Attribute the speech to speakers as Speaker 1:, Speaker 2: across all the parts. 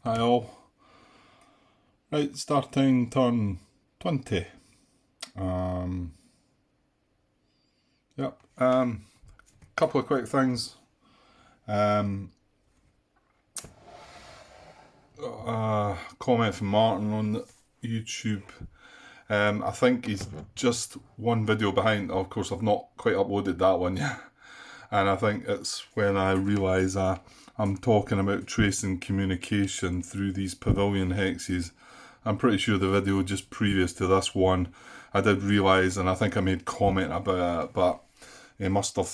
Speaker 1: Hi all. Right, starting turn 20. Yep. Couple of quick things. Comment from Martin on YouTube. I think he's just one video behind. Of course, I've not quite uploaded that one yet. And I think it's when I realise I'm talking about tracing communication through these pavilion hexes. I'm pretty sure the video just previous to this one, I did realise, and I think I made comment about it, but he must have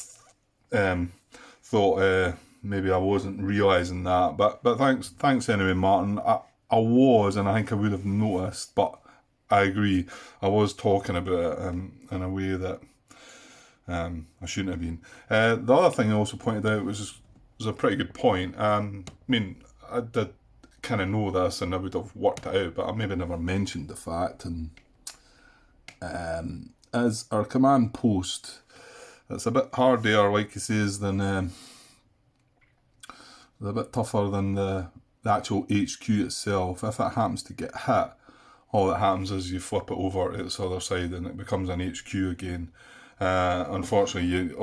Speaker 1: thought maybe I wasn't realising that. But thanks anyway, Martin. I was, and I think I would have noticed, but I agree. I was talking about it in a way that I shouldn't have been. The other thing I also pointed out was a pretty good point. I mean, I did kind of know this and I would have worked it out, but I maybe never mentioned the fact. And as our command post, it's a bit harder, like he says, than a bit tougher than the actual HQ itself. If it happens to get hit, all that happens is you flip it over to its other side and it becomes an HQ again. Unfortunately, you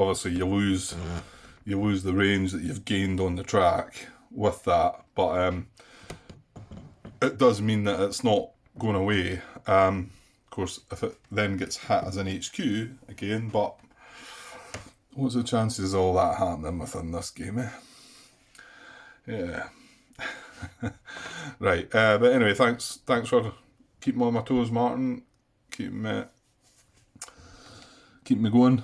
Speaker 1: lose the range that you've gained on the track with that, but it does mean that it's not going away. Of course, if it then gets hit as an HQ again, but what's the chances of all that happening within this game? Yeah. Right. But anyway, thanks for keeping me on my toes, Martin. Keep me going.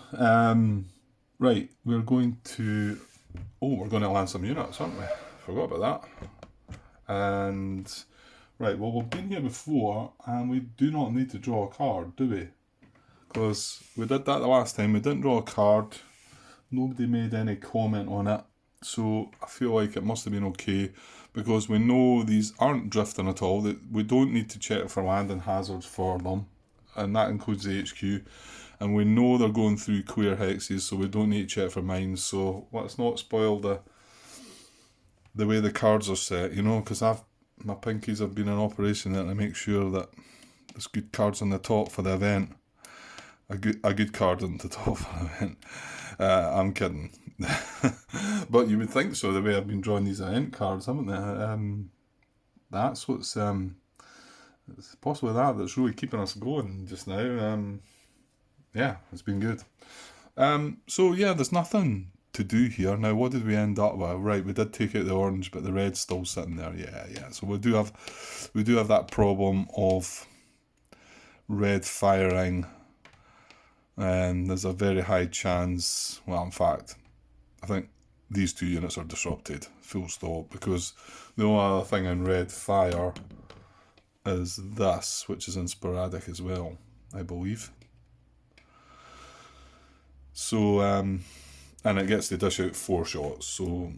Speaker 1: Right, we're going to land some units, aren't we? Forgot about that. And right, well, we've been here before, and we do not need to draw a card, do we? Because we did that the last time. We didn't draw a card. Nobody made any comment on it, so I feel like it must have been okay, because we know these aren't drifting at all. That we don't need to check for landing hazards for them, and that includes the HQ. And we know they're going through clear hexes, so we don't need to check for mines. So let's not spoil the way the cards are set, because my pinkies have been in operation there to make sure that there's good cards on the top for the event. A good card on the top for the event. I'm kidding. But you would think so, the way I've been drawing these event cards, haven't they? That's what's it's possibly that's really keeping us going just now. Yeah, it's been good. So yeah, there's nothing to do here. Now, what did we end up with? Right, we did take out the orange, but the red's still sitting there. Yeah. So we do have that problem of red firing, and there's a very high chance. Well, in fact, I think these two units are disrupted. Full stop. Because the only other thing in red fire is this, which is in sporadic as well, I believe. So, and it gets to dish out 4 shots, so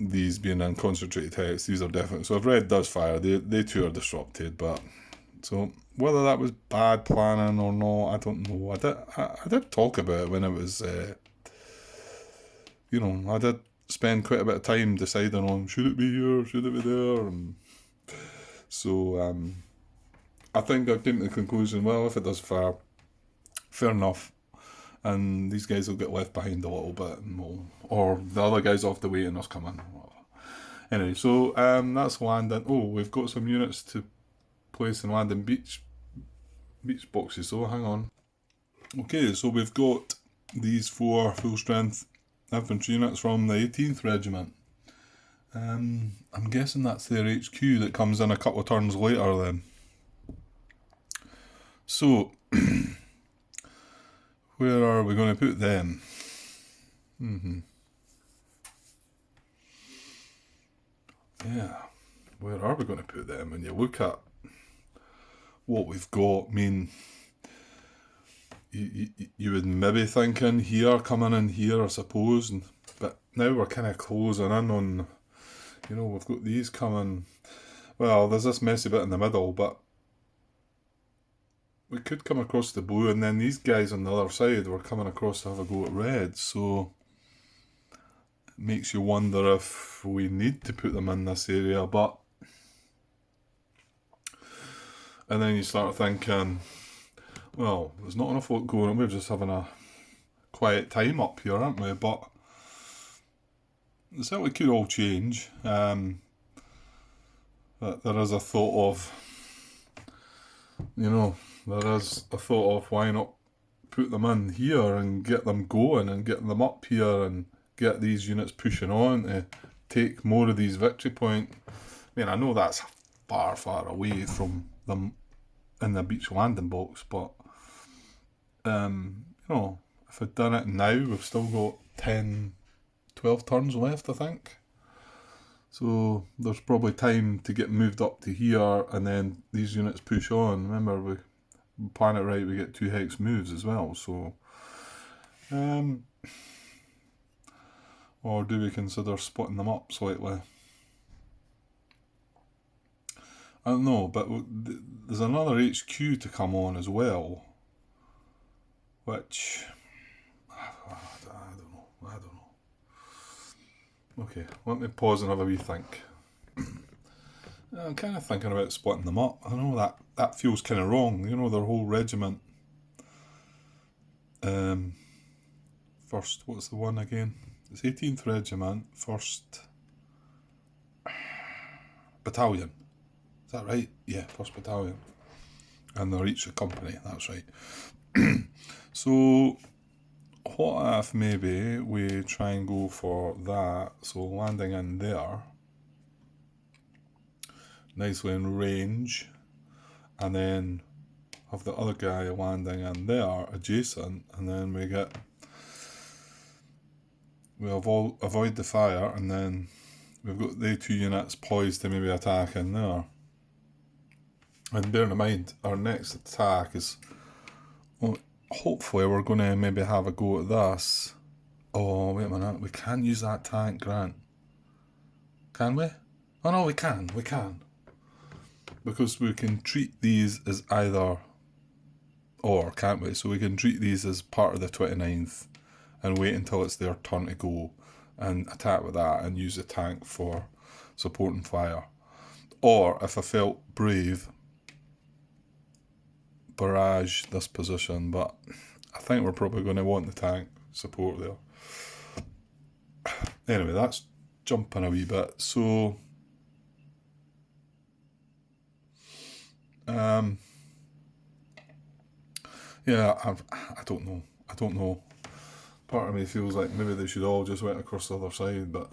Speaker 1: these being in concentrated hex, these are definitely... So if red does fire, they too are disrupted, but... So, whether that was bad planning or not, I don't know. I did talk about it when it was... I did spend quite a bit of time deciding on, should it be here, should it be there, and... So, I think I came to the conclusion, well, if it does fire, fair enough. And these guys will get left behind a little bit, or the other guys off the way and us coming. Anyway, so that's landing. Oh, we've got some units to place and land in beach boxes. So hang on. Okay, so we've got these 4 full strength infantry units from the 18th Regiment. I'm guessing that's their HQ that comes in a couple of turns later then. So. Where are we going to put them? Yeah, where are we going to put them? When you look at what we've got, I mean, you would maybe think in here, coming in here, I suppose, but now we're kind of closing in on, we've got these coming. Well, there's this messy bit in the middle, but we could come across the blue, and then these guys on the other side were coming across to have a go at red, so it makes you wonder if we need to put them in this area, but And then you start thinking, well, there's not enough work going on, we're just having a quiet time up here, aren't we? But it certainly could all change. But there is a thought of, there is a thought of why not put them in here and get them going and get them up here and get these units pushing on to take more of these victory point. I mean, I know that's far, far away from them in the beach landing box, but if I'd done it now, we've still got 10, 12 turns left, I think. So there's probably time to get moved up to here, and then these units push on. Remember, we plan it right, we get 2 hex moves as well. So, or do we consider splitting them up slightly? I don't know, but there's another HQ to come on as well, which I don't know. Okay, let me pause and have a wee think. I'm kind of thinking about splitting them up. I know that feels kind of wrong. Their whole regiment. First, what's the one again? It's 18th Regiment, 1st Battalion. Is that right? Yeah, 1st Battalion. And they're each a company, that's right. So, what if maybe we try and go for that? So, landing in there, nicely in range, and then have the other guy landing in there, adjacent, and then we avoid the fire, and then we've got the 2 units poised to maybe attack in there. And bearing in mind, our next attack is, hopefully we're going to maybe have a go at this. Oh, wait a minute, we can use that tank, Grant. Can we? Oh no, we can. Because we can treat these as either or, can't we? So we can treat these as part of the 29th and wait until it's their turn to go and attack with that and use the tank for support and fire. Or, if I felt brave, barrage this position, but I think we're probably going to want the tank support there. Anyway, that's jumping a wee bit. So, yeah, I don't know. Part of me feels like maybe they should all just went across the other side, but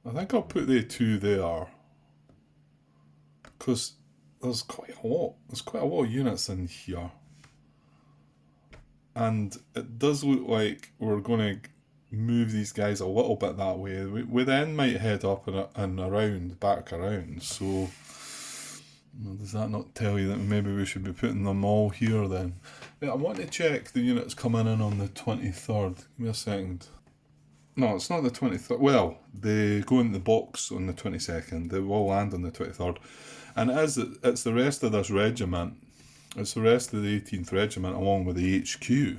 Speaker 1: I think I'll put the 2 there, because there's quite a lot of units in here, and it does look like we're going to move these guys a little bit that way. We then might head up and back around, so does that not tell you that maybe we should be putting them all here then? Yeah, I want to check the units coming in on the 23rd. Give me a second. No, it's not the 23rd. Well, they go in the box on the 22nd. They will land on the 23rd. And it's the rest of this regiment. It's the rest of the 18th Regiment along with the HQ.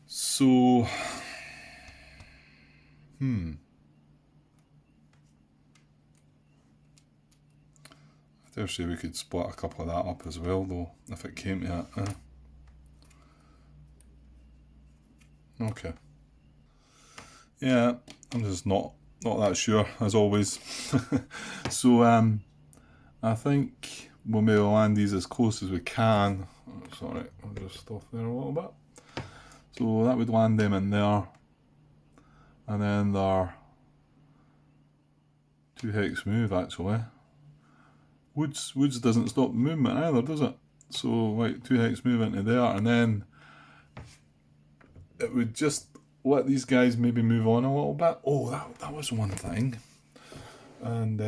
Speaker 1: So, I dare say we could split a couple of that up as well, though, if it came to it. Okay. Yeah, I'm just not that sure, as always. So, I think we'll maybe land these as close as we can. Sorry, I'll just stop there a little bit. So that would land them in there. And then their 2 hex move, actually. Woods doesn't stop the movement either, does it? So, like, 2 hex move into there, and then it would just let these guys maybe move on a little bit. Oh, that was one thing. And,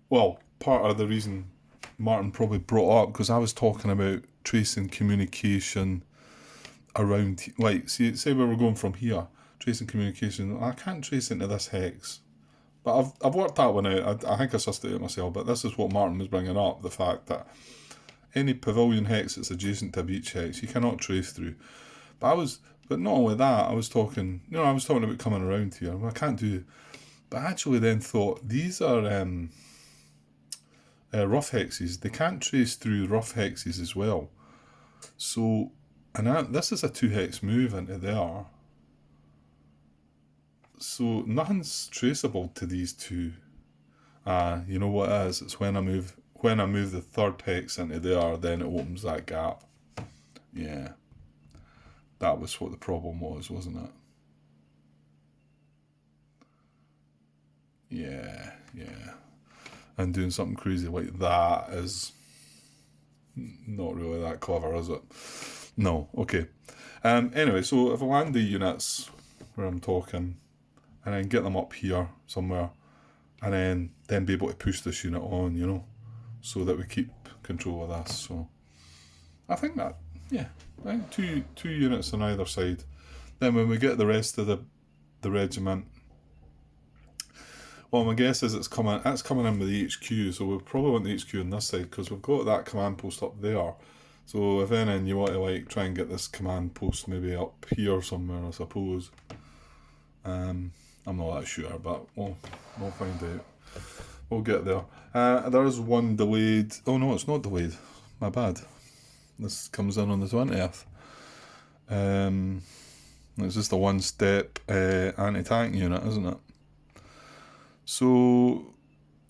Speaker 1: well, part of the reason Martin probably brought up, because I was talking about tracing communication around, like, say we were going from here, tracing communication. I can't trace into this hex. But I've worked that one out. I think I sussed it out myself, but this is what Martin was bringing up, the fact that any pavilion hex that's adjacent to a beach hex, you cannot trace through. But not only that, I was talking about coming around here. Well, I can't do, but I actually then thought, these are rough hexes. They can't trace through rough hexes as well. So, and this is a 2 hex move into there. So nothing's traceable to these two. You know what it is? It's when I move the 3rd hex into there, then it opens that gap. Yeah. That was what the problem was, wasn't it? Yeah. And doing something crazy like that is not really that clever, is it? No, okay. Anyway, so if I land the units where I'm talking, and then get them up here somewhere, and then be able to push this unit on, you know, so that we keep control of this. So I think that, yeah, I think two units on either side. Then when we get the rest of the regiment, well, my guess is it's coming in with the HQ, so we'll probably want the HQ on this side because we've got that command post up there. So if anything, you want to like try and get this command post maybe up here somewhere, I suppose. I'm not that sure, but we'll find out. We'll get there. There is one delayed. Oh no, it's not delayed. My bad. This comes in on the 20th. It's just a 1-step anti-tank unit, isn't it? So,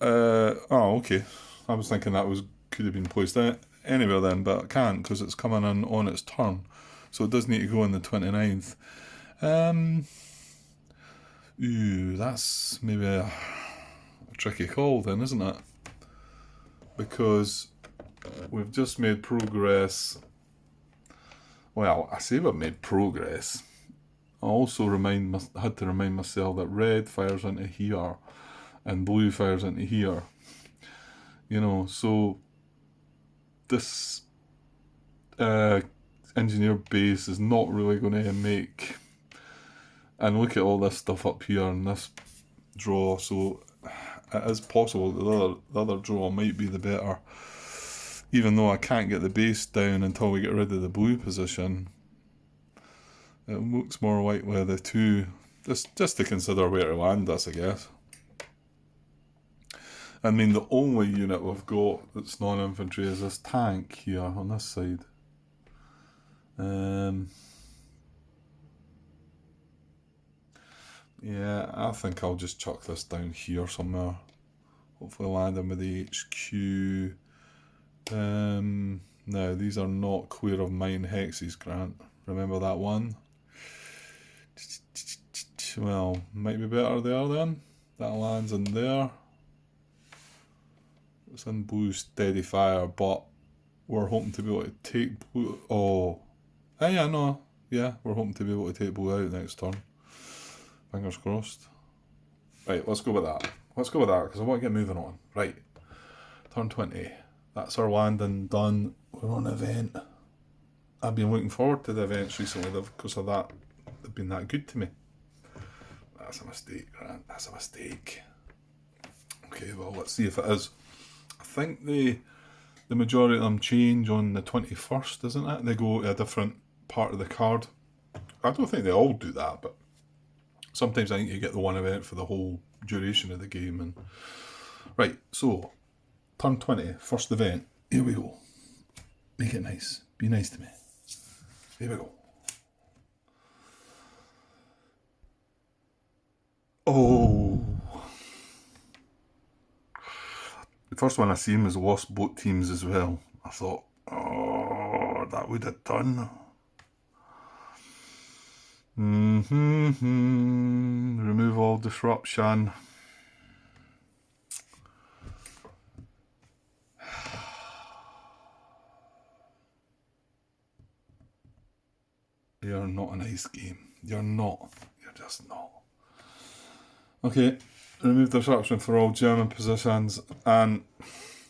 Speaker 1: okay. I was thinking that could have been placed anywhere then, but it can't because it's coming in on its turn. So it does need to go on the 29th. That's maybe a tricky call then, isn't it? Because we've just made progress. Well, I say we've made progress. I also had to remind myself that red fires into here and blue fires into here. You know, so this engineer base is not really going to make. And look at all this stuff up here in this draw, so it is possible that the other draw might be the better. Even though I can't get the base down until we get rid of the blue position, it looks more likely the two, just to consider where to land this, I guess. I mean, the only unit we've got that's non-infantry is this tank here on this side. Yeah, I think I'll just chuck this down here somewhere. Hopefully landing with the HQ. Now, these are not clear of mine hexes, Grant. Remember that one? Well, might be better there then. That lands in there. It's in blue steady fire, but we're hoping to be able to take blue. Oh, yeah, no. Yeah, we're hoping to be able to take blue out next turn. Fingers crossed. Right, let's go with that. Let's go with that because I want to get moving on. Right, turn 20. That's our landing done. We're on an event. I've been looking forward to the events recently because of that. They've been that good to me. That's a mistake, Grant. That's a mistake. Okay, well, let's see if it is. I think the majority of them change on the 21st, isn't it? They go to a different part of the card. I don't think they all do that, but sometimes I think you get the one event for the whole duration of the game. And right, so turn 20, first event. Here we go. Make it nice. Be nice to me. Here we go. Oh. The first one I seen was Lost Boat Teams as well. I thought, oh, that would have done. Remove all disruption. You're not a nice game. You're not. You're just not. Okay, remove disruption for all German positions, and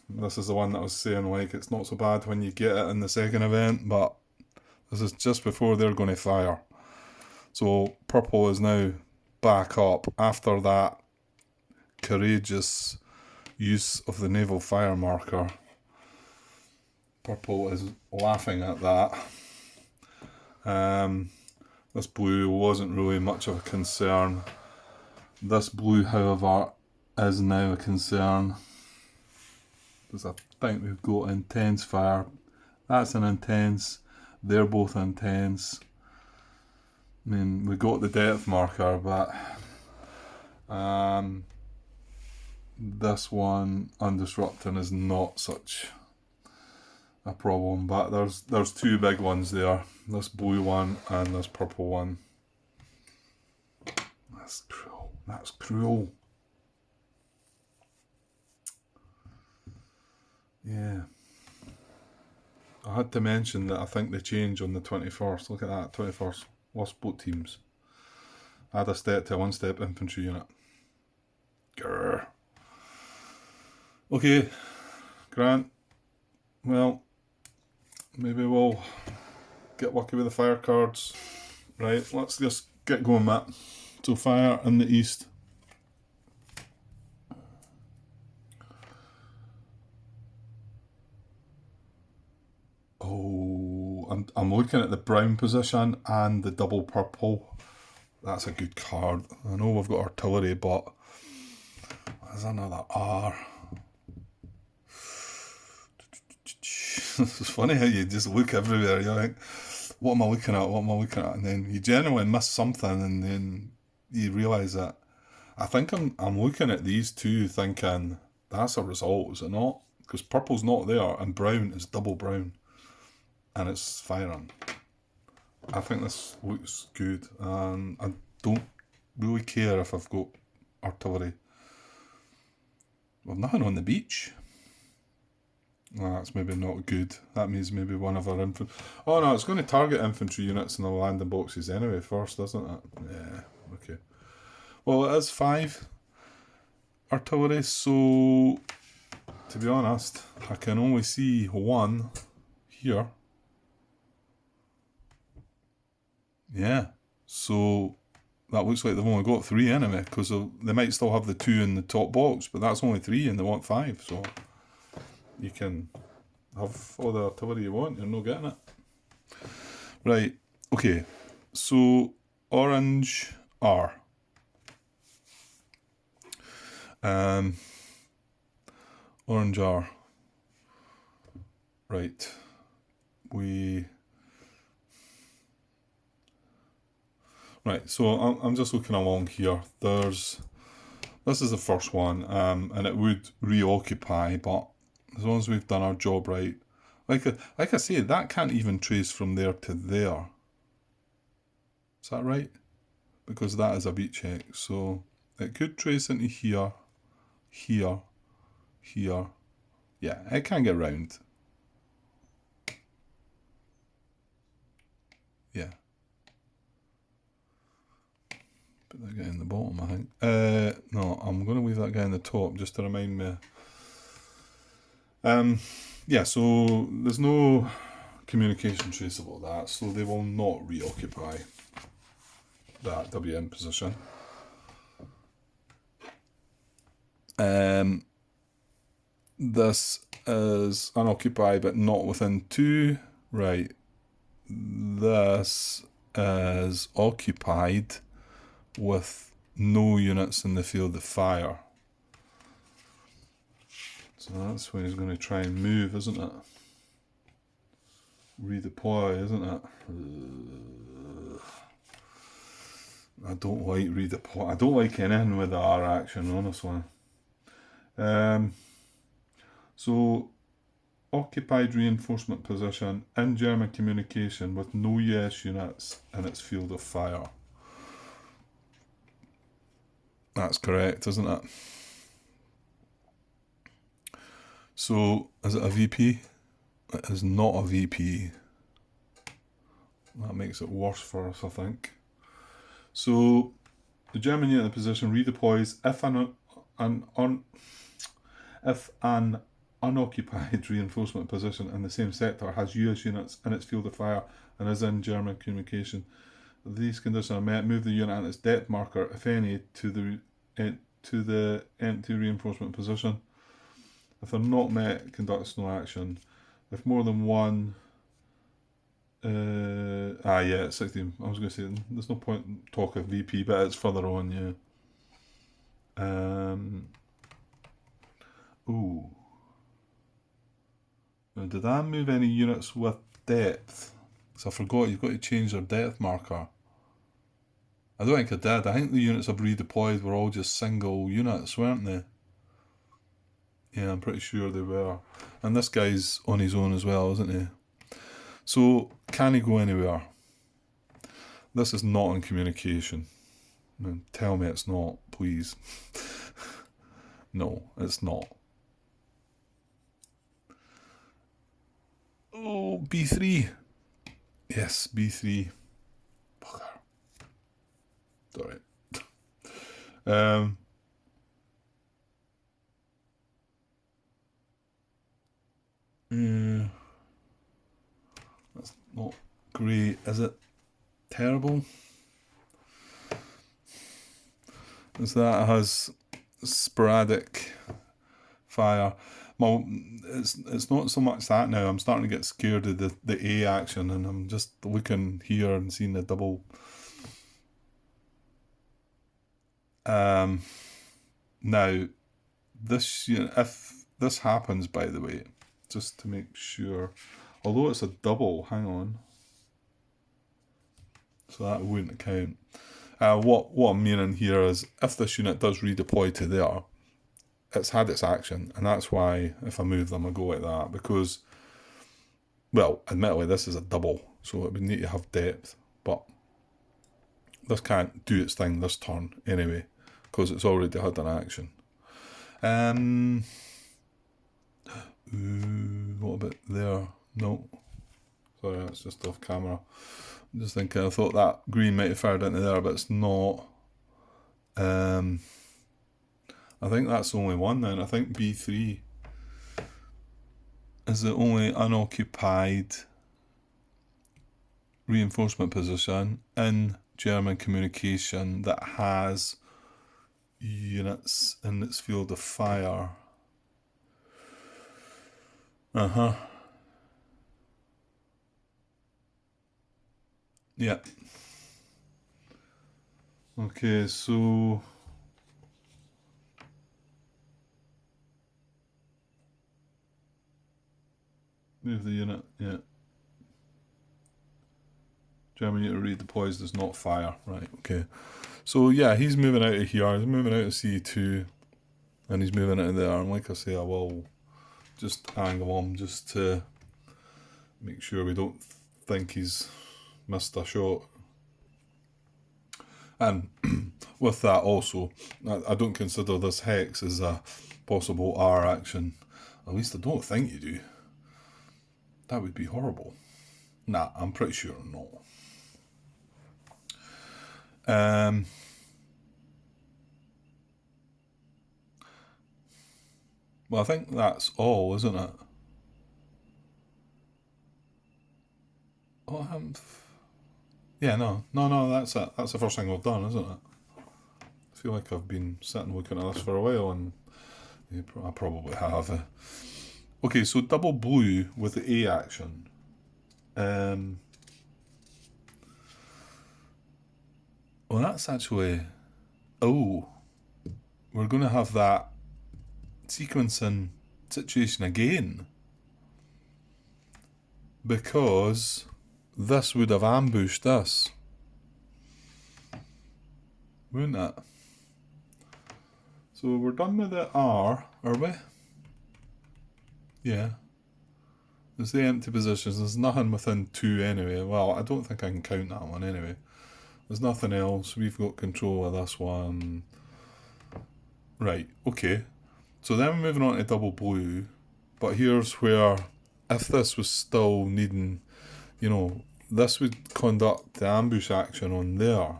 Speaker 1: this is the one that I was saying, like, it's not so bad when you get it in the second event, but this is just before they're going to fire. So purple is now back up after that courageous use of the naval fire marker. Purple is laughing at that. This blue wasn't really much of a concern. This blue, however, is now a concern. Because I think we've got intense fire. That's an intense. They're both intense. I mean, we got the depth marker, but this one undisrupting is not such a problem. But there's two big ones there. This blue one and this purple one. That's cruel. That's cruel. Yeah. I had to mention that I think they change on the 21st. Look at that, 21st. Lost boat teams. Add a step to a one-step infantry unit. Grrr. Okay, Grant. Well, maybe we'll get lucky with the fire cards. Right, let's just get going, Matt. So fire in the east. Oh, I'm looking at the brown position and the double purple. That's a good card. I know we've got artillery, but there's another R. It's funny how you just look everywhere. You think, what am I looking at? What am I looking at? And then you generally miss something, and then you realise that. I think I'm looking at these two, thinking that's a result, is it not? Because purple's not there, and brown is double brown, and it's firing. I think this looks good, and I don't really care if I've got artillery. We've nothing on the beach. That's maybe not good. That means maybe one of our infantry. Oh no, it's going to target infantry units in the landing boxes anyway first, isn't it? Yeah, okay. Well, it is 5 artillery, so to be honest, I can only see 1 here. Yeah, so that looks like they've only got 3 anyway, because they might still have the 2 in the top box, but that's only 3 and they want 5, so you can have all the artillery you want, you're not getting it. Right, okay, so orange R. Orange R. Right, Right, so I'm just looking along here. This is the first one, and it would reoccupy, but as long as we've done our job right, like I say, that can't even trace from there to there. Is that right? Because that is a beachhead, so it could trace into here, here, here. Yeah, it can get round. Yeah. Put that guy in the bottom, I think. No, I'm going to leave that guy in the top just to remind me. Yeah, so there's no communication traceable that, so they will not reoccupy that WM position. This is unoccupied but not within 2. Right. This is occupied with no units in the field of fire. So that's where he's going to try and move, isn't it? Redeploy, isn't it? I don't like redeploy. I don't like anything with the R action, honestly. So, occupied reinforcement position in German communication with no US units in its field of fire. That's correct, isn't it? So, is it a VP? It is not a VP. That makes it worse for us, I think. So, the German unit in position redeploys if an unoccupied reinforcement position in the same sector has US units in its field of fire and is in German communication. If these conditions are met, move the unit and its depth marker, if any, to the empty reinforcement position. If they're not met, conduct no action. If more than one... yeah, 16. I was going to say, there's no point in talk of VP, but it's further on, yeah. Ooh. Now, did I move any units with depth? Because I forgot you've got to change their depth marker. I don't think I did. I think the units I've redeployed were all just single units, weren't they? Yeah, I'm pretty sure they were. And this guy's on his own as well, isn't he? So, can he go anywhere? This is not in communication. Tell me it's not, please. No, it's not. Oh, B3. Yes, B3. Bugger. Sorry. Yeah. That's not great, is it? Terrible. Is that it has sporadic fire. Well, it's not so much that now. I'm starting to get scared of the A action, and I'm just looking here and seeing the double. Now, this if this happens, by the way, just to make sure, although it's a double, hang on. So that wouldn't count. What I'm meaning here is, if this unit does redeploy to there, it's had its action, and that's why if I move them I go like that, because, well, admittedly this is a double, so it would need to have depth, but this can't do its thing this turn anyway, because it's already had an action. What about there? No. Sorry, that's just off camera. I'm just thinking, I thought that green might have fired into there, but it's not. I think that's the only one then. I think B3 is the only unoccupied reinforcement position in German communication that has units in its field of fire. Yeah. Okay, so move the unit, yeah. German unit redeploys, does not fire. Right, okay. So yeah, he's moving out of here, he's moving out of C2, and he's moving out of there, and like I say, I will just angle him just to make sure we don't think he's missed a shot. And with that also, I don't consider this hex as a possible R action. At least I don't think you do. That would be horrible. Nah, I'm pretty sure not. Well, I think that's all, isn't it? Oh, yeah, no, that's it. That's the first thing we've done, isn't it? I feel like I've been sitting looking at this for a while, and I probably have. Okay, so double blue with the A action. Well, that's actually... Oh, we're going to have that sequencing situation again, because this would have ambushed this, wouldn't it? So we're done with the R, are we? Yeah. There's the empty positions. There's nothing within 2 anyway. Well, I don't think I can count that one anyway. There's nothing else. We've got control of this one. Right, okay. So then we're moving on to double blue. But here's where, if this was still needing, this would conduct the ambush action on there.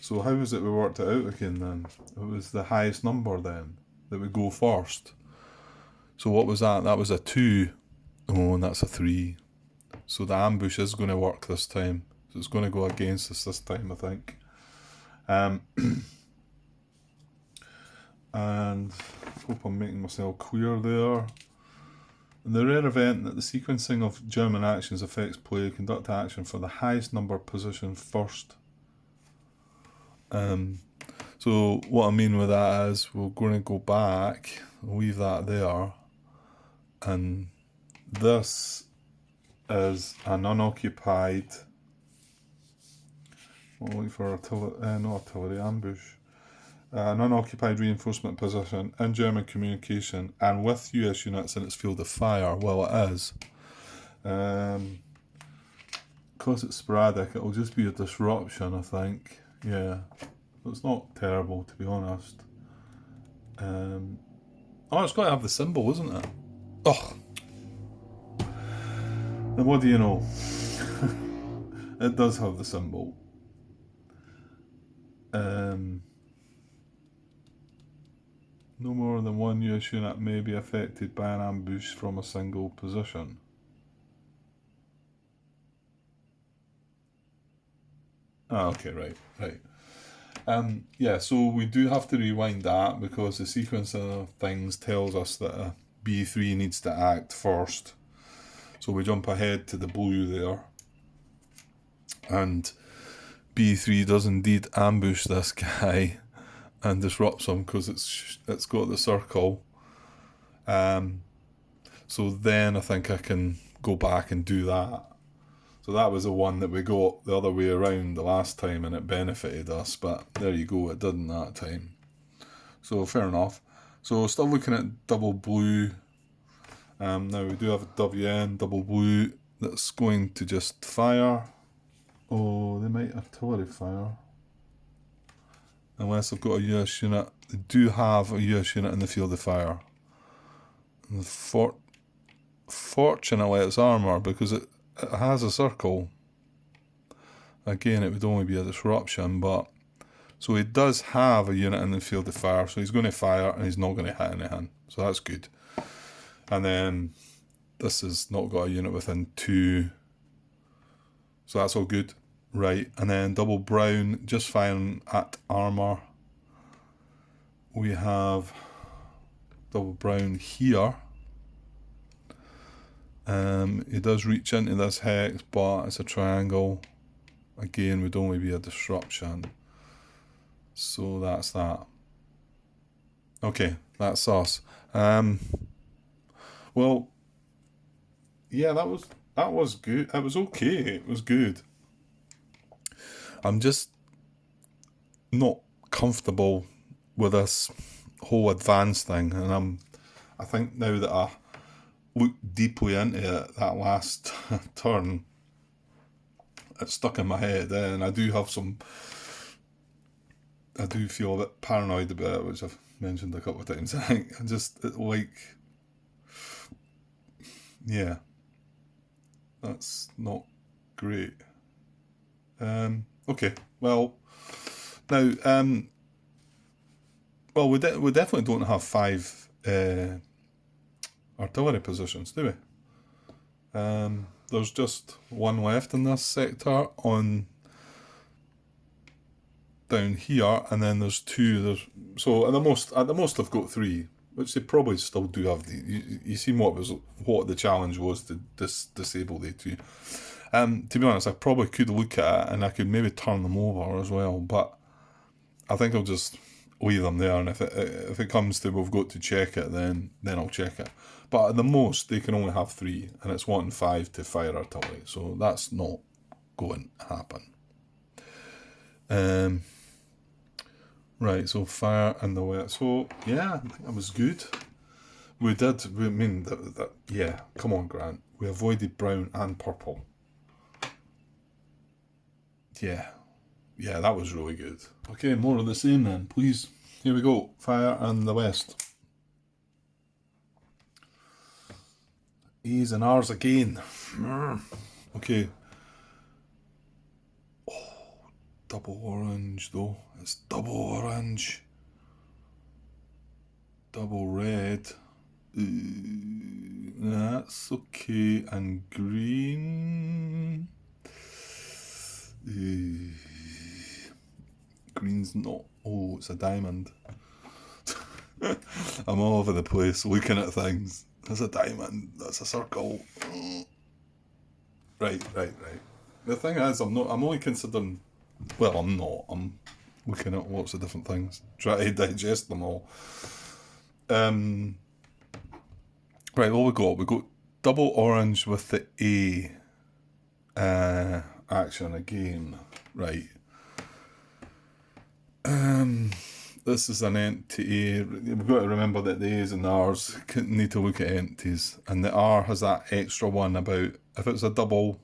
Speaker 1: So how was it we worked it out again then? It was the highest number then that would go first. So what was that? That was a 2. Oh, and that's a 3. So the ambush is going to work this time. So it's going to go against us this time, I think. And hope I'm making myself clear there. In the rare event that the sequencing of German actions affects play, conduct action for the highest number position first. So what I mean with that is we're going to go back, leave that there, and this is an unoccupied, looking for not artillery, ambush. An unoccupied reinforcement position in German communication and with US units in its field of fire. Well, it is. Because it's sporadic, it'll just be a disruption, I think. Yeah. It's not terrible, to be honest. Oh, it's got to have the symbol, isn't it? Oh. And what do you know? It does have the symbol. No more than one US unit may be affected by an ambush from a single position. Ah, okay, right. Yeah, so we do have to rewind that because the sequence of things tells us that a B3 needs to act first. So we jump ahead to the blue there. And B3 does indeed ambush this guy and disrupts him because it's got the circle. So then I think I can go back and do that. So that was the one that we got the other way around the last time and it benefited us, but there you go, it didn't that time. So fair enough. So still looking at double blue. Now we do have a WN, double blue, that's going to just fire. Oh, they might artillery fire. Unless I've got a US unit. They do have a US unit in the field of fire. And fortunately it's armour because it has a circle. Again, it would only be a disruption, but so he does have a unit in the field of fire, so he's going to fire and he's not going to hit anything, so that's good. And then this has not got a unit within 2, so that's all good. Right, and then double brown, just firing at armour. We have double brown here. He does reach into this hex, but it's a triangle. Again, would only be a disruption. So that's that. Okay, that's us. Well, yeah, that was good. It was okay. It was good. I'm just not comfortable with this whole advance thing, and I think now that I looked deeply into it that last turn, it's stuck in my head, and I do feel a bit paranoid about it, which I've mentioned a couple of times. I think I just yeah, that's not great. Okay, well, now, well, we definitely don't have 5 artillery positions, do we? There's just one left in this sector on down here, and then there's 2. So at the most I've got 3, which they probably still do have. You see what the challenge was to disable the 2. To be honest, I probably could look at it and I could maybe turn them over as well, but I think I'll just leave them there, and if it comes to we've got to check it, then I'll check it. But at the most they can only have 3, and it's wanting 5 to fire artillery, so that's not going to happen. Right, so fire in the wet. So yeah, I think that was good. Yeah, come on, Grant. We avoided brown and purple. Yeah, that was really good. Okay, more of the same then, please. Here we go. Fire in the west. A's and R's again. Okay. Oh, double orange though. It's double orange. Double red. That's okay. And green. Green's not. Oh, it's a diamond. I'm all over the place looking at things. There's a diamond. That's a circle. Right. The thing is, I'm only considering. Well, I'm not. I'm looking at lots of different things, try to digest them all. Right. What we got? double orange with the A action again. Right. This is an empty A. We've got to remember that the A's and the R's need to look at empties. And the R has that extra one about, if it's a double,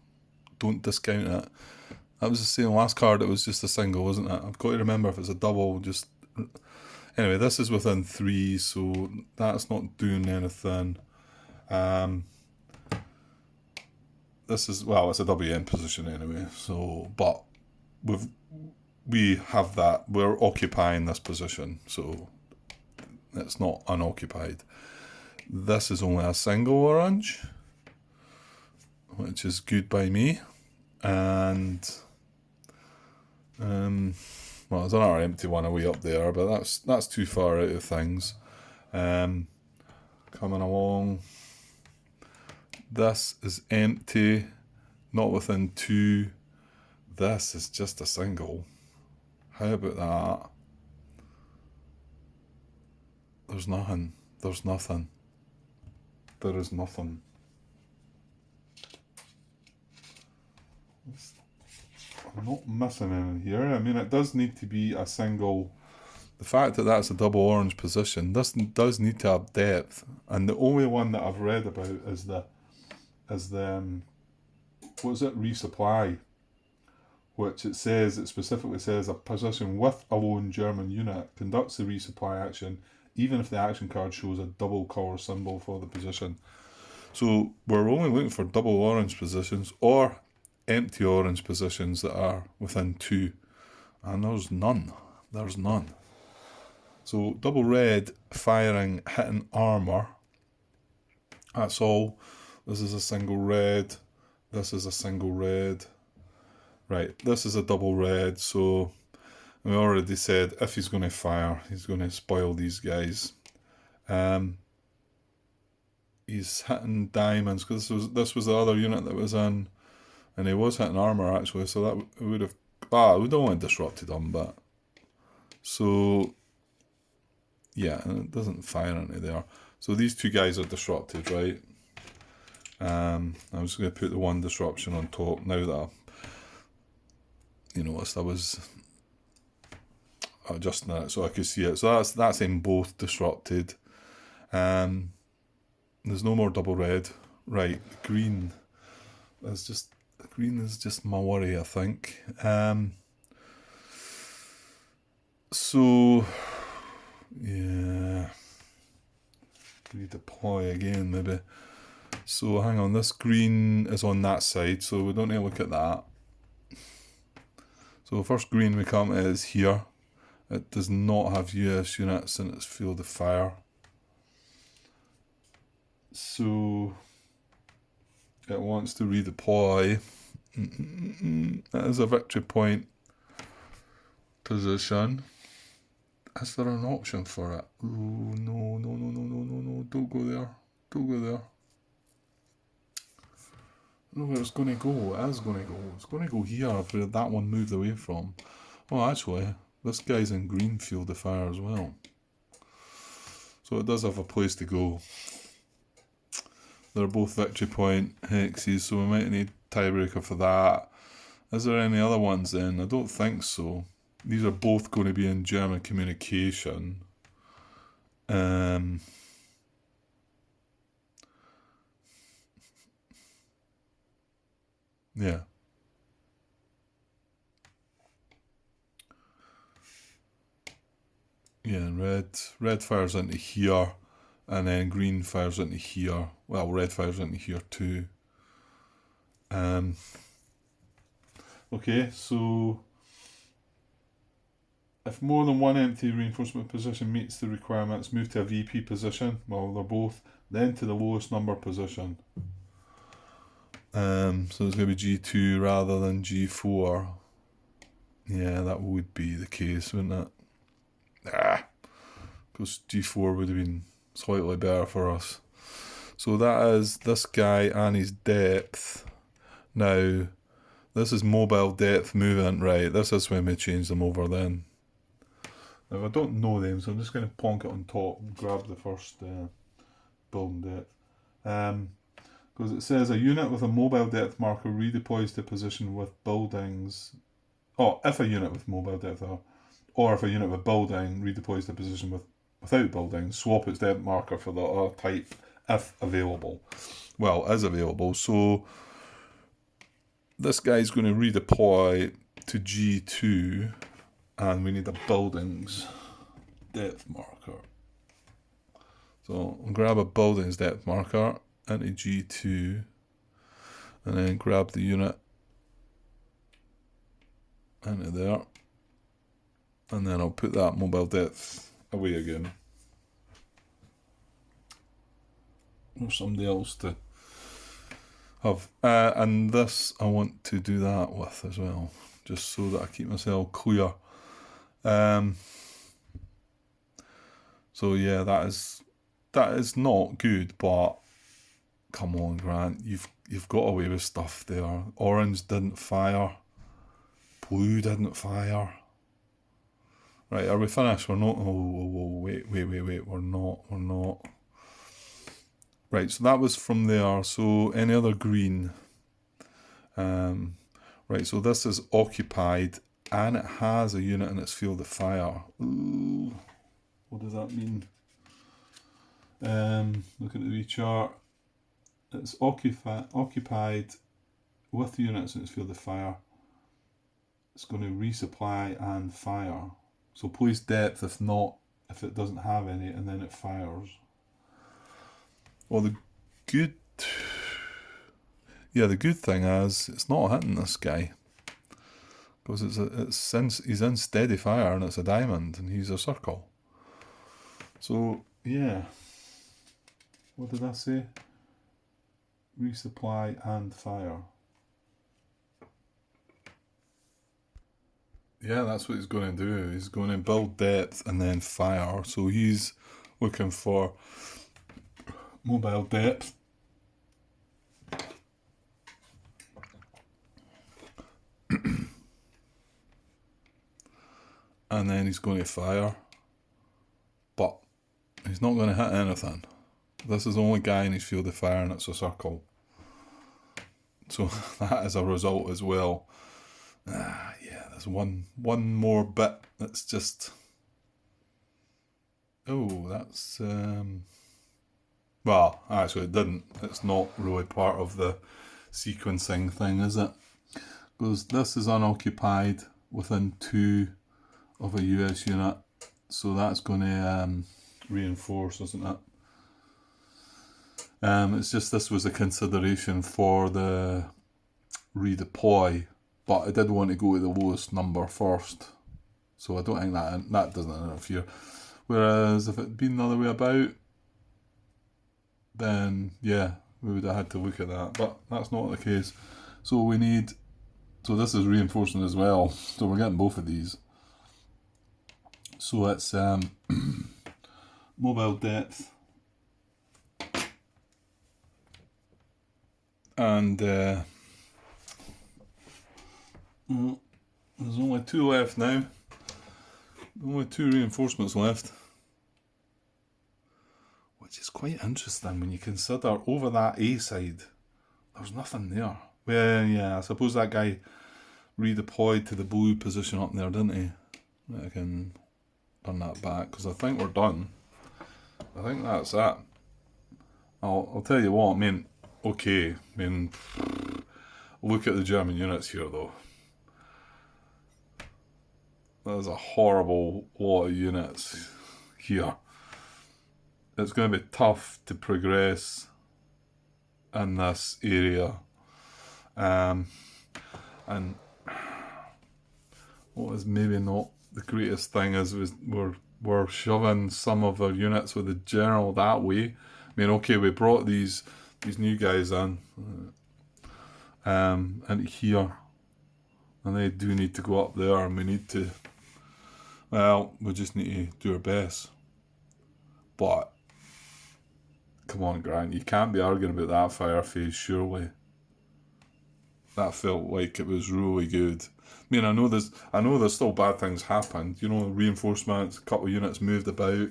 Speaker 1: don't discount it. That was the same last card, it was just a single, wasn't it? I've got to remember if it's a double, just... Anyway, this is within 3, so that's not doing anything. This is, well, it's a WM position anyway, so, but we have that, we're occupying this position, so it's not unoccupied. This is only a single orange, which is good by me, and well, there's another empty one away up there, but that's too far out of things. Coming along, this is empty, not within 2. This is just a single. How about that? There's nothing. There's nothing. There is nothing. I'm not missing anything here. I mean, it does need to be a single. The fact that that's a double orange position, this does need to have depth. And the only one that I've read about is the what is it? Resupply. Which it specifically says a position with a lone German unit conducts the resupply action, even if the action card shows a double colour symbol for the position. So we're only looking for double orange positions or empty orange positions that are within 2. And there's none. There's none. So double red, firing, hitting armour. That's all. This is a single red. This is a single red. Right, this is a double red, so we already said if he's going to fire, he's going to spoil these guys. He's hitting diamonds, because this was the other unit that was in, and he was hitting armour actually, so that would have... we don't want to disrupted him, but... So, yeah, and it doesn't fire into there. So these 2 guys are disrupted, right? I'm just going to put the 1 disruption on top now that you noticed I was adjusting it so I could see it. So that's in both disrupted. There's no more double red. Right, green is just my worry, I think. So yeah, redeploy again maybe. So hang on, this green is on that side, so we don't need to look at that. So first green we come is here. It does not have US units in its field of fire. So it wants to redeploy. That is a victory point position. Is there an option for it? Oh, no, don't go there. Don't go there. No, where it's going to go. It is going to go. It's going to go here where that one moved away from. Oh, actually, this guy's in green field of fire as well. So it does have a place to go. They're both victory point hexes, so we might need tiebreaker for that. Is there any other ones then? I don't think so. These are both going to be in German communication. Yeah. Yeah, and red fires into here, and then green fires into here. Well, red fires into here too. Okay, so if more than one empty reinforcement position meets the requirements, move to a VP position. Well, they're both. Then to the lowest number position. So it's going to be G2 rather than G4. Yeah, that would be the case, wouldn't it? Because G4 would have been slightly better for us. So that is this guy and his depth. Now, this is mobile depth movement, right? This is when we change them over then. Now, I don't know them, so I'm just going to plonk it on top and grab the first building depth. Because it says a unit with a mobile depth marker redeploys to position with buildings. Oh, if a unit with mobile depth, or if a unit with building redeploys to position without building, swap its depth marker for the other type if available. Well, is available. So this guy's going to redeploy to G2, and we need a buildings depth marker. So I'll grab a buildings depth marker into G2, and then grab the unit into there, and then I'll put that mobile depth away again for somebody else to have. And this I want to do that with as well, just so that I keep myself clear. So yeah, that is not good, but come on, Grant, you've got away with stuff there. Orange didn't fire, blue didn't fire. Right, are we finished? We're not. Oh, wait, we're not. Right, so that was from there. So any other green? Right, so this is occupied, and it has a unit in its field of fire. Ooh, what does that mean? Looking at the wee chart, it's occupied with units in its field of fire. It's going to resupply and fire. So place depth if it doesn't have any, and then it fires. Well, the good thing is it's not hitting this guy, because he's in steady fire and it's a diamond and he's a circle. So yeah, what did I say? Resupply and fire. Yeah, that's what he's going to do. He's going to build depth and then fire. So he's looking for mobile depth. And then he's going to fire. But he's not going to hit anything. This is the only guy in his field of fire, and it's a circle. So that is a result as well. Yeah, there's one more bit that's just... Oh, that's... Well, actually it didn't. It's not really part of the sequencing thing, is it? Because this is unoccupied within 2 of a US unit. So that's going to reinforce, isn't it? It's just this was a consideration for the redeploy, but I did want to go to the lowest number first, so I don't think that doesn't interfere. Whereas if it had been the other way about, then yeah, we would have had to look at that, but that's not the case. So this is reinforcing as well, so we're getting both of these. So it's mobile depth, and there's only 2 left now. Only 2 reinforcements left, which is quite interesting when you consider over that A side there's nothing there. Well, yeah, I suppose that guy redeployed to the blue position up there, didn't he? I can turn that back, because I think we're done. I think that's it. I'll tell you what, okay, look at the German units here though. There's a horrible lot of units here. It's going to be tough to progress in this area. And what is maybe not the greatest thing is we're shoving some of our units with the general that way. Okay, we brought these new guys in into here, and they do need to go up there, and we just need to do our best. But come on, Grant, you can't be arguing about that fire phase, surely. That felt like it was really good. I know there's still bad things happened. Reinforcements, a couple of units moved about.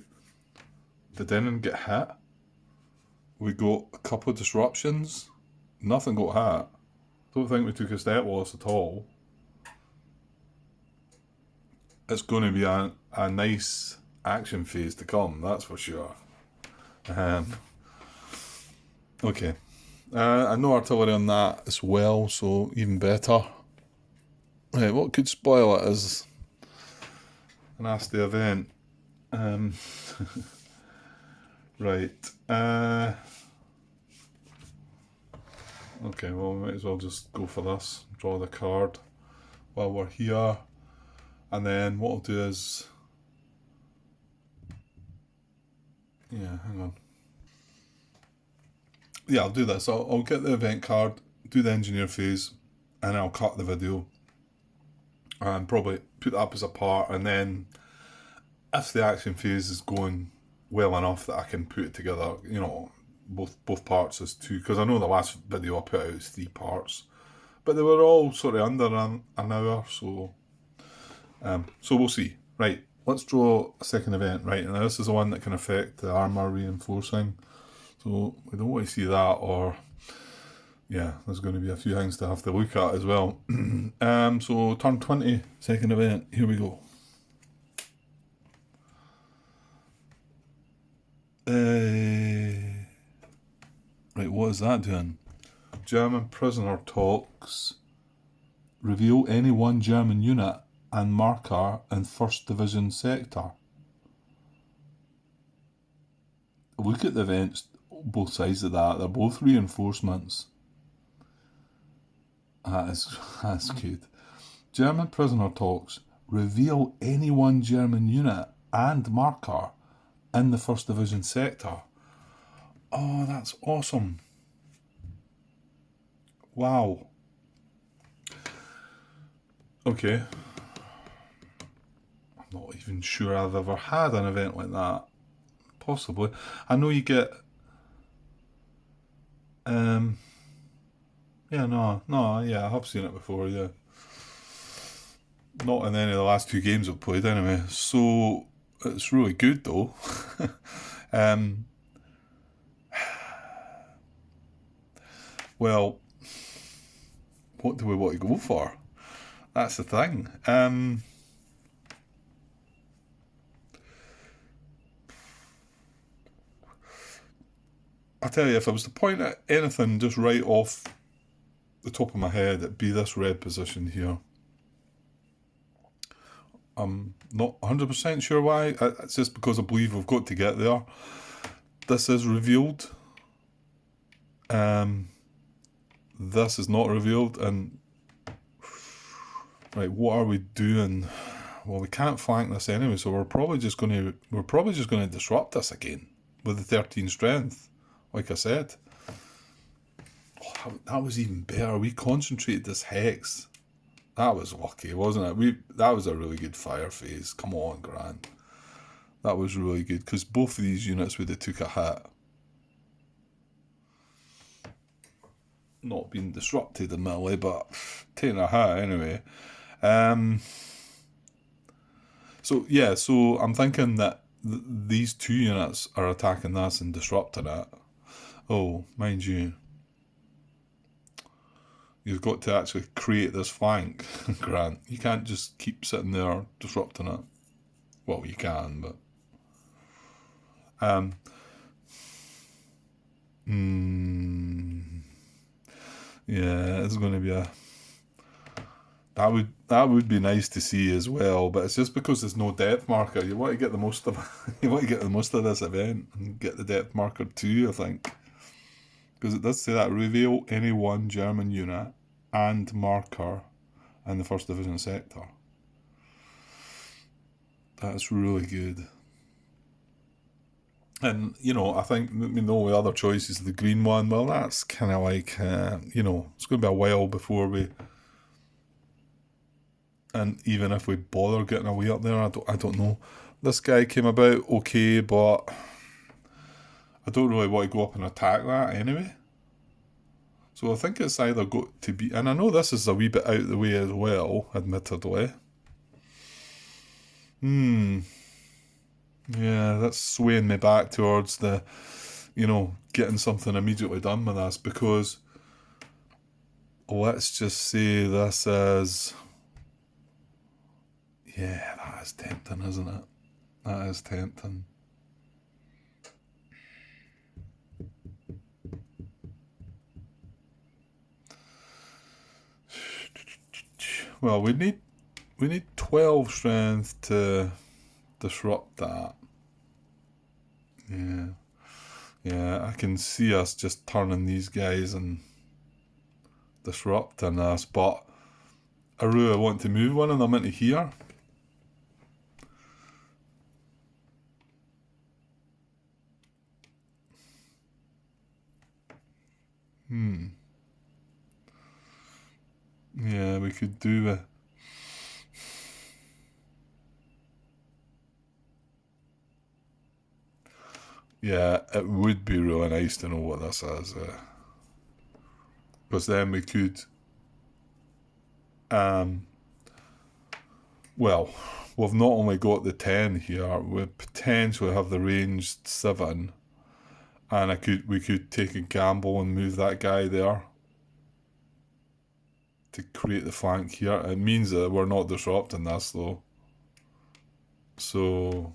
Speaker 1: Did anyone get hit? We got a couple of disruptions. Nothing got hit. Don't think we took a step loss at all. It's going to be a nice action phase to come, that's for sure. Okay. And no artillery on that as well, so even better. Right, what could spoil it is a nasty event. Right. Okay, well, we might as well just go for this. Draw the card while we're here. And then what I'll do is... Yeah, hang on. Yeah, I'll do this. I'll get the event card, do the engineer phase, and I'll cut the video. And probably put that up as a part, and then if the action phase is going well enough that I can put it together, you know, both parts as two, because I know the last video I put out is 3 parts, but they were all sort of under an hour, so we'll see. Right, let's draw a second event. Right, and this is the one that can affect the armour reinforcing, so we don't want to see that, or yeah, there's going to be a few things to have to look at as well. So turn 20, second event, here we go. Right, what is that doing? German prisoner talks. Reveal any one German unit and marker in 1st Division sector. Look at the events, both sides of that. They're both reinforcements. That's good. German prisoner talks. Reveal any one German unit and marker in the 1st Division sector. Oh, that's awesome. Wow. Okay. I'm not even sure I've ever had an event like that. Possibly. I know you get... Yeah, I have seen it before, yeah. Not in any of the last 2 games I've played, anyway. So, it's really good, though. Well, what do we want to go for? That's the thing. I tell you, if I was to point at anything just right off the top of my head, it'd be this red position here. I'm not 100% sure why. It's just because I believe we've got to get there. This is revealed. This is not revealed. And right, what are we doing? Well, we can't flank this anyway, so we're probably just going to disrupt this again with the 13 strength. Like I said. Oh, that was even better. We concentrated this hex. That was lucky, wasn't it? That was a really good fire phase. Come on, Grant. That was really good, because both of these units would have took a hit. Not being disrupted admittedly, but taking a hit anyway. So I'm thinking that these 2 units are attacking this and disrupting it. Oh, mind you, you've got to actually create this flank, Grant. You can't just keep sitting there disrupting it. Well, you can, but... Yeah, it's going to be a... That would be nice to see as well, but it's just because there's no depth marker. You want to get the most of you want to get the most of this event and get the depth marker too, I think, because it does say that reveal any one German unit and marker in the 1st Division sector. That's really good. And, you know, I think the only other choice is the green one. Well, that's kind of like, you know, it's going to be a while before we... And even if we bother getting away up there, I don't know. This guy came about okay, but I don't really want to go up and attack that anyway. So I think it's either got to be... And I know this is a wee bit out of the way as well, admittedly. Yeah, that's swaying me back towards the, you know, getting something immediately done with this, because let's just say this is... Yeah, that is tempting, isn't it? That is tempting. Well, we need 12 strength to disrupt that. Yeah. Yeah, I can see us just turning these guys and disrupting us, but I really want to move one of them into here. Yeah, we could do it. Yeah, it would be really nice to know what this is. Because then we could... well, we've not only got the 10 here, we potentially have the ranged 7. And we could take a gamble and move that guy there to create the flank here. It means that we're not disrupting this though. So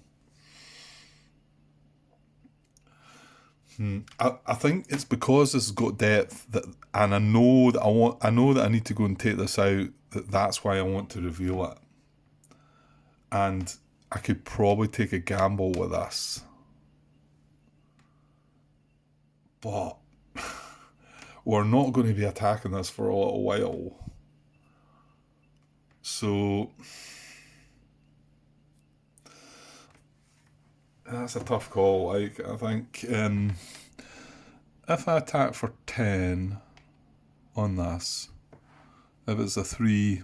Speaker 1: I think it's because this has got depth that, and I know that I need to go and take this out. That's why I want to reveal it. And I could probably take a gamble with this, but we're not going to be attacking this for a little while. So that's a tough call. Like, I think if I attack for 10 on this, if it's a 3,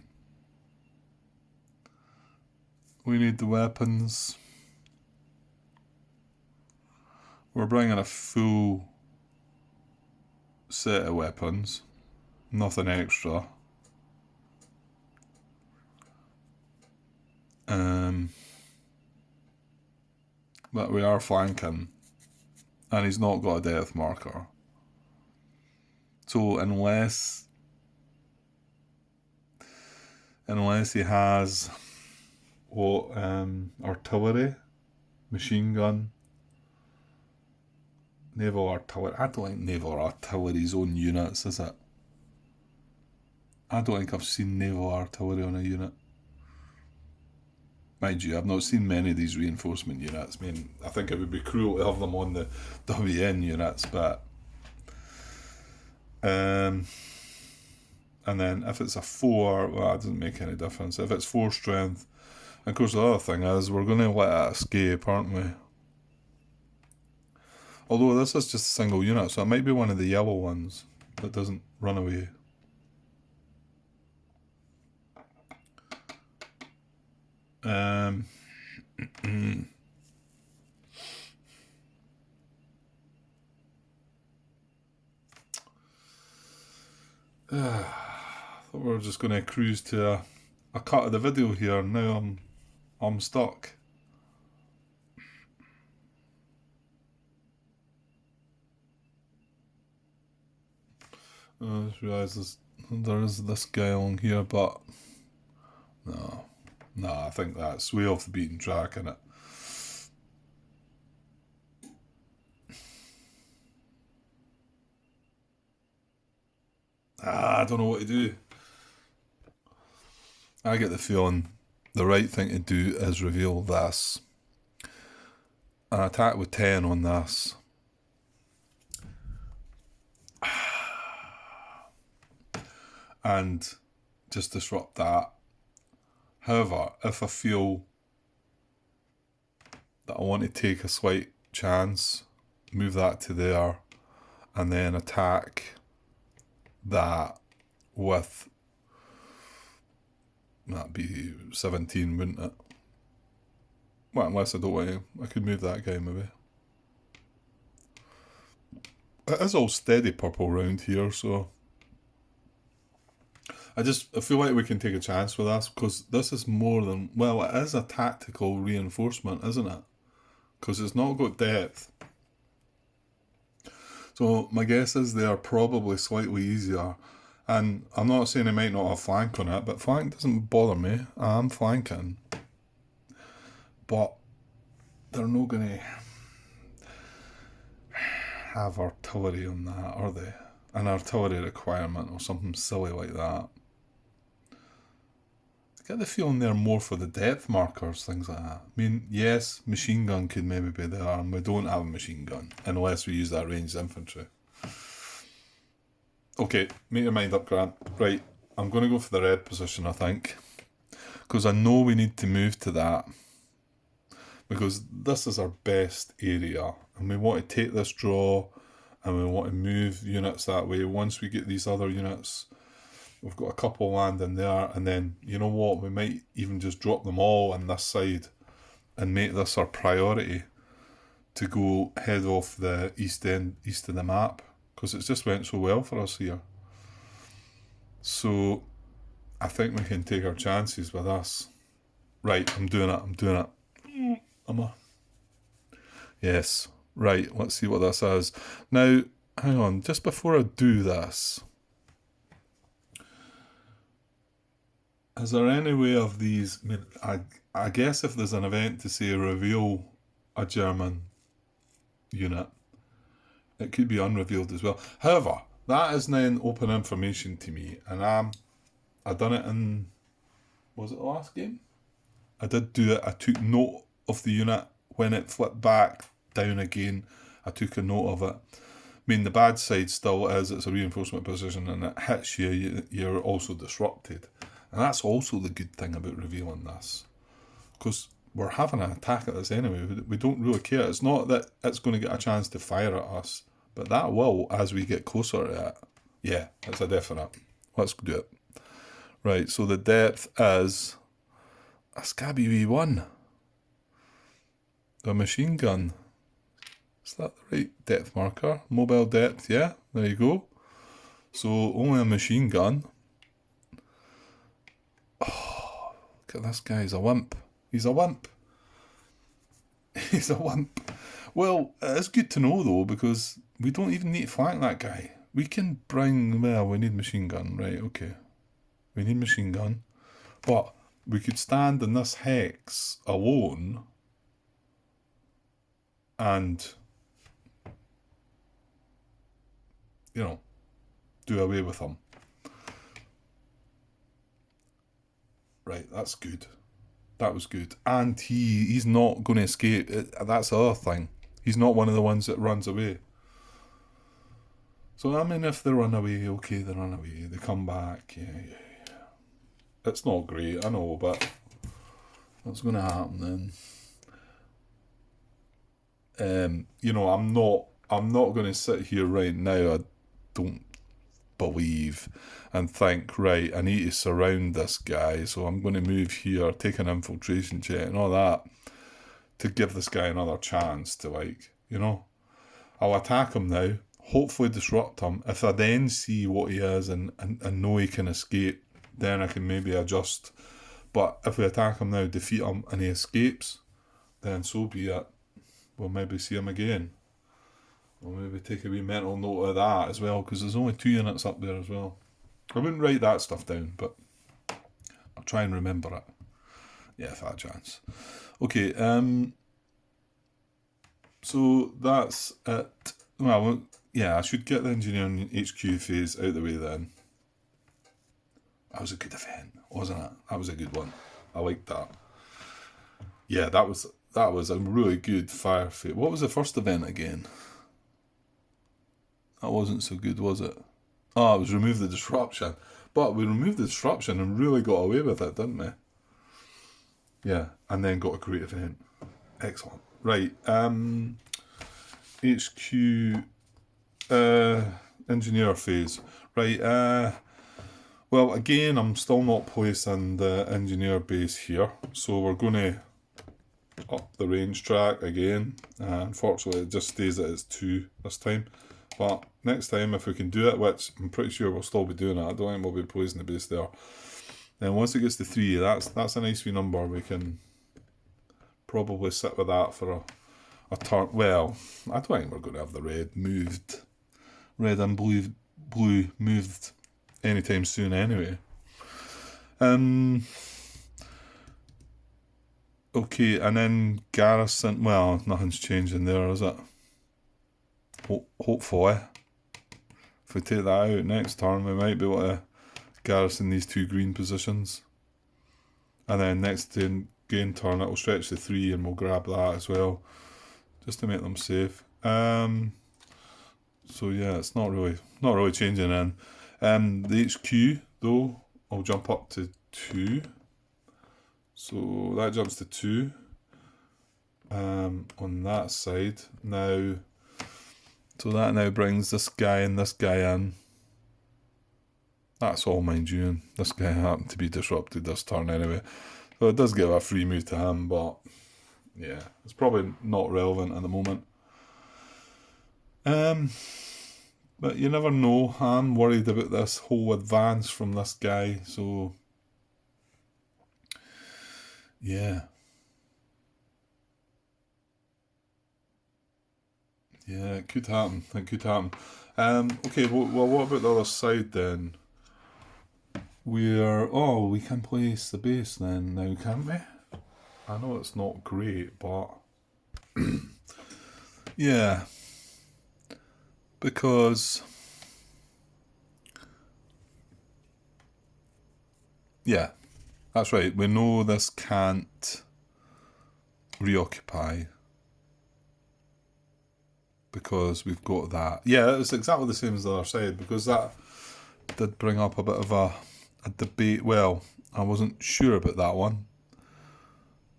Speaker 1: we need the weapons. We're bringing a full set of weapons, nothing extra. But we are flanking, and he's not got a death marker. So unless he has artillery, machine gun, naval artillery. I don't think naval artillery's own units, is it? I don't think I've seen naval artillery on a unit. Mind you, I've not seen many of these reinforcement units. I mean, I think it would be cruel to have them on the WN units, but... and then if it's a 4, well, it doesn't make any difference. If it's 4 strength... And of course, the other thing is, we're going to let it escape, aren't we? Although this is just a single unit, so it might be one of the yellow ones that doesn't run away. I thought we were just going to cruise to a cut of the video here. Now I'm stuck. I just realised there is this guy on here, but no, I think that's way off the beaten track, innit? I don't know what to do. I get the feeling the right thing to do is reveal this. An attack with 10 on this. And just disrupt that. However, if I feel that I want to take a slight chance, move that to there, and then attack that with... That'd be 17, wouldn't it? Well, unless I don't want to... I could move that guy, maybe. It is all steady purple round here, so... I feel like we can take a chance with this, because this is more than... Well, it is a tactical reinforcement, isn't it? Because it's not got depth. So my guess is they are probably slightly easier. And I'm not saying it might not have flank on it, but flank doesn't bother me. I'm flanking. But they're not going to have artillery on that, are they? An artillery requirement or something silly like that. I get the feeling they're more for the depth markers, things like that. I mean, yes, machine gun could maybe be there, and we don't have a machine gun unless we use that ranged infantry. Okay, make your mind up, Grant. Right, I'm going to go for the red position, I think, because I know we need to move to that, because this is our best area, and we want to take this draw, and we want to move units that way. Once we get these other units, we've got a couple landing there, and then, you know what, we might even just drop them all on this side and make this our priority to go head off the east of the map, because it's just went so well for us here. So I think we can take our chances with us. Right, I'm doing it. Yes, right, let's see what this is. Now, hang on, just before I do this, is there any way of these, I guess if there's an event to say reveal a German unit, it could be unrevealed as well. However, that is now open information to me, and I done it in, was it the last game? I did do it. I took note of the unit when it flipped back down again. I took a note of it. I mean, the bad side still is it's a reinforcement position, and it hits you, you're also disrupted. And that's also the good thing about revealing this, because we're having an attack at this anyway. We don't really care. It's not that it's going to get a chance to fire at us, but that will as we get closer to it. Yeah, it's a definite. Let's do it. Right, so the depth is a scabby wee one. The machine gun. Is that the right depth marker? Mobile depth, yeah, there you go. So only a machine gun. Oh, look at this guy, he's a wimp. He's a wimp. He's a wimp. Well, it's good to know though, because we don't even need to flank that guy. We can bring, well, we need machine gun, right, okay. We need machine gun. But we could stand in this hex alone and, you know, do away with him. Right, that's good. That was good. And he's not going to escape. That's the other thing. He's not one of the ones that runs away. So, I mean, if they run away, okay, they run away. They come back, yeah. It's not great, I know, but what's going to happen then? You know, I'm not going to sit here right now, I don't believe, and think, right, I need to surround this guy, so I'm going to move here, take an infiltration check and all that, to give this guy another chance to, like, you know, I'll attack him now, hopefully disrupt him. If I then see what he is and know he can escape, then I can maybe adjust. But if we attack him now, defeat him, and he escapes, then so be it. We'll maybe see him again. We'll maybe take a wee mental note of that as well, because there's only 2 units up there as well. I wouldn't write that stuff down, but I'll try and remember it. Yeah, if I had a chance. Okay, so that's it. Well, yeah, I should get the engineering HQ phase out of the way then. That was a good event, wasn't it? That was a good one. I liked that. Yeah, that was a really good fire phase. What was the first event again? That wasn't so good, was it? Oh, it was remove the disruption. But we removed the disruption and really got away with it, didn't we? Yeah, and then got a great event. Excellent. Right, HQ engineer phase. Right, well, again, I'm still not placing the engineer base here, so we're going to up the range track again. Unfortunately, it just stays at its 2 this time. But next time, if we can do it, which I'm pretty sure we'll still be doing it, I don't think we'll be placing the base there. Then once it gets to 3, that's a nice wee number. We can probably sit with that for a turn. Well, I don't think we're going to have the red moved. Red and blue moved anytime soon anyway. Okay, and then Garrison, well, nothing's changing there, is it? Hopefully. If we take that out next turn, we might be able to garrison these 2 green positions. And then next gain turn, it'll stretch to 3 and we'll grab that as well, just to make them safe. So yeah, it's not really changing in. The HQ though, I'll jump up to 2. So that jumps to 2 on that side. Now, so that now brings this guy and this guy in. That's all mind you, and this guy happened to be disrupted this turn anyway. So it does give a free move to him, but yeah, it's probably not relevant at the moment. But you never know. I'm worried about this whole advance from this guy, so yeah. Yeah, it could happen. Okay, well, what about the other side then? We can place the base then now, can't we? I know it's not great, but yeah, because yeah, that's right. We know this can't reoccupy because we've got that. Yeah, it's exactly the same as the other side, because that did bring up a bit of a debate. Well, I wasn't sure about that one,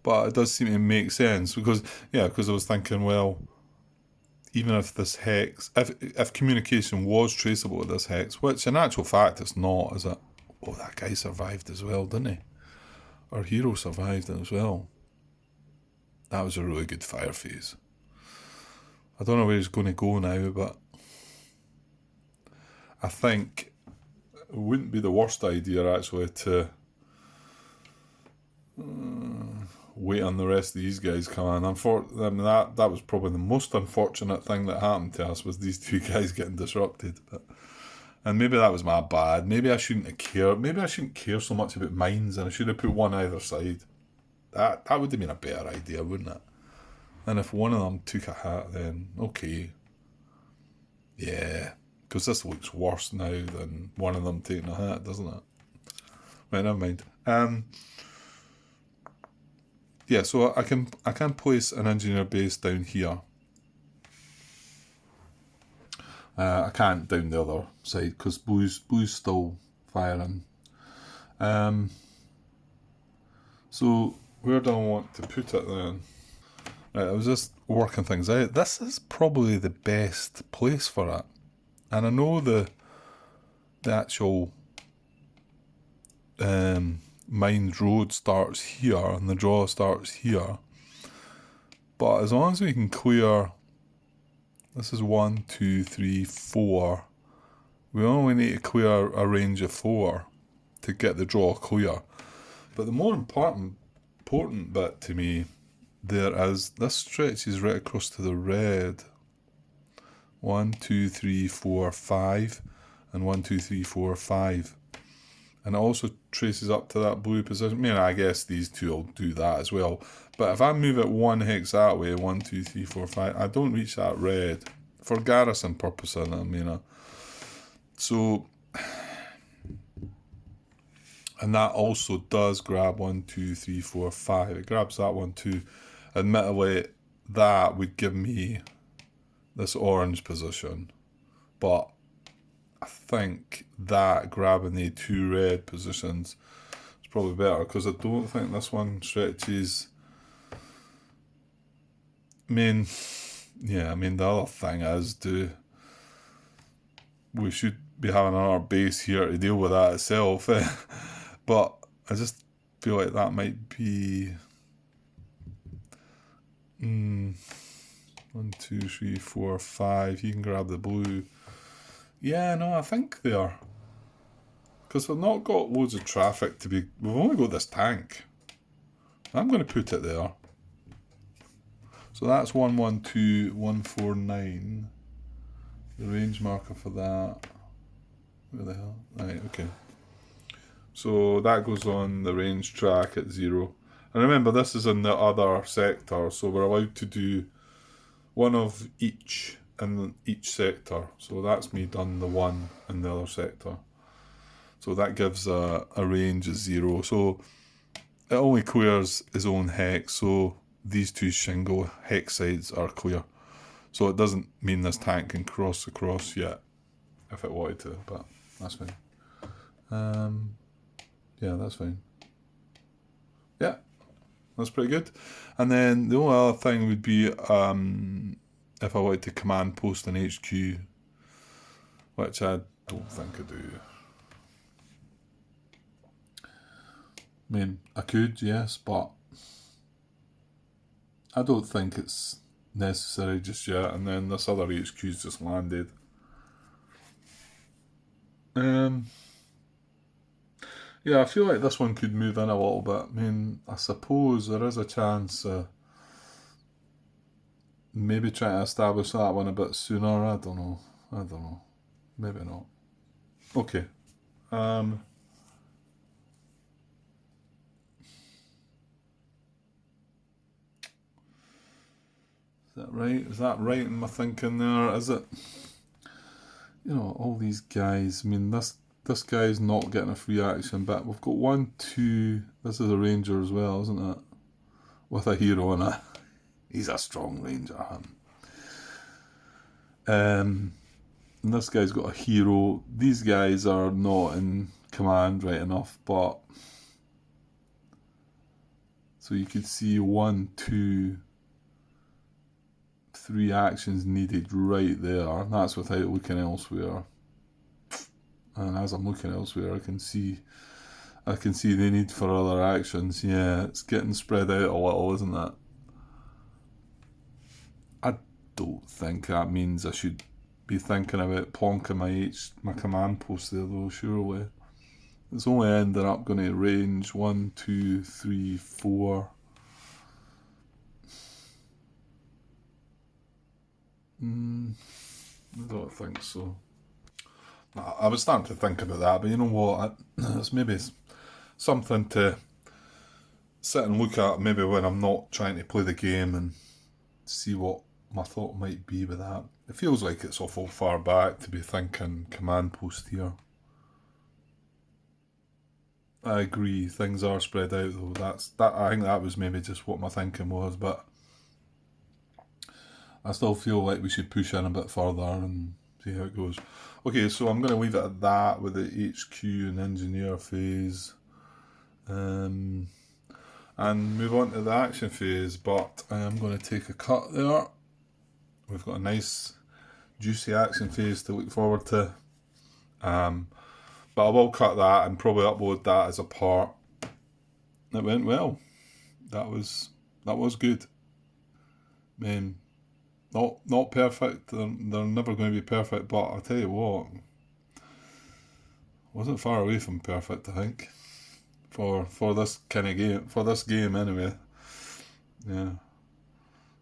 Speaker 1: but it does seem to make sense because I was thinking, well, even if this hex, if communication was traceable with this hex, which in actual fact it's not, is it? Oh, that guy survived as well, didn't he? Our hero survived as well. That was a really good fire phase. I don't know where he's going to go now, but I think it wouldn't be the worst idea actually to wait on the rest of these guys coming in. That was probably the most unfortunate thing that happened to us, was these 2 guys getting disrupted. And maybe that was my bad. Maybe I shouldn't have cared. Maybe I shouldn't care so much about mines, and I should have put one either side. That would have been a better idea, wouldn't it? And if one of them took a hit, then okay. Yeah, because this looks worse now than one of them taking a hit, doesn't it? Right, never mind. Yeah, so I can place an engineer base down here. I can't down the other side because blue's still firing. So where do I want to put it then? Right, I was just working things out. This is probably the best place for it, and I know the actual mined road starts here and the draw starts here. But as long as we can clear, this is 1, 2, 3, 4. We only need to clear a range of 4 to get the draw clear. But the more important bit to me there is this stretches right across to the red. 1, 2, 3, 4, 5, and 1, 2, 3, 4, 5. And it also traces up to that blue position. I mean, I guess these 2 will do that as well. But if I move it 1 hex that way, 1, 2, 3, 4, 5, I don't reach that red. For garrison purposes, I mean. So, and that also does grab 1, 2, 3, 4, 5. It grabs that one too. Admittedly, that would give me this orange position. But I think that grabbing the 2 red positions is probably better, because I don't think this one stretches. I mean, the other thing is, we should be having our base here to deal with that itself. But I just feel like that might be 1, 2, 3, 4, 5. You can grab the blue. Yeah, no, I think they are. Because we've not got loads of traffic to be. We've only got this tank. I'm going to put it there. So that's 112, 149. The range marker for that. Where the hell? Right, okay. So that goes on the range track at 0. And remember, this is in the other sector, so we're allowed to do one of each in each sector. So that's me done the one in the other sector. So that gives a range of 0. So it only clears its own hex, so these two shingle hex sides are clear. So it doesn't mean this tank can cross across yet, if it wanted to, but that's fine. Yeah, that's fine. Yeah, that's pretty good. And then the only other thing would be if I wanted to command post an HQ, which I don't think I do. I mean, I could, yes, but I don't think it's necessary just yet. And then this other HQ's just landed. Yeah, I feel like this one could move in a little bit. I mean, I suppose there is a chance maybe trying to establish that one a bit sooner. I don't know. Maybe not. Okay. Is that right? Is that right in my thinking there? Is it? You know, all these guys. I mean, this guy's not getting a free action, but we've got 1, 2. This is a ranger as well, isn't it? With a hero in it. He's a strong ranger. And this guy's got a hero. These guys are not in command right enough, but so you could see 1, 2, 3 actions needed right there. That's without looking elsewhere. And as I'm looking elsewhere, I can see the need for other actions. Yeah, it's getting spread out a little, isn't it? I don't think that means I should be thinking about plonking my command post there though, surely. It's only ending up going to range 1, 2, 3, 4. I don't think so. I was starting to think about that, but you know what? It's maybe something to sit and look at maybe when I'm not trying to play the game and see what my thought might be with that. It feels like it's awful far back to be thinking command post here. I agree, things are spread out though. I think that was maybe just what my thinking was, but I still feel like we should push in a bit further and see how it goes. Okay, so I'm going to leave it at that with the HQ and engineer phase. And move on to the action phase, but I am going to take a cut there. We've got a nice juicy action phase to look forward to. But I will cut that and probably upload that as a part. It went well. That was good. I mean, not perfect. They're never going to be perfect, but I'll tell you what, wasn't far away from perfect, I think. For this kind of game, for this game anyway. Yeah.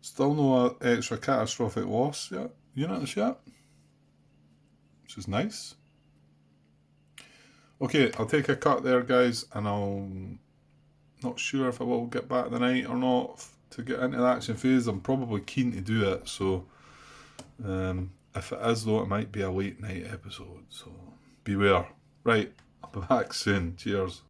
Speaker 1: Still no extra catastrophic loss yet, units yet, which is nice. Okay, I'll take a cut there, guys, and I'll not sure if I will get back tonight or not to get into the action phase. I'm probably keen to do it, so if it is though, it might be a late night episode, so beware. Right, I'll be back soon. Cheers.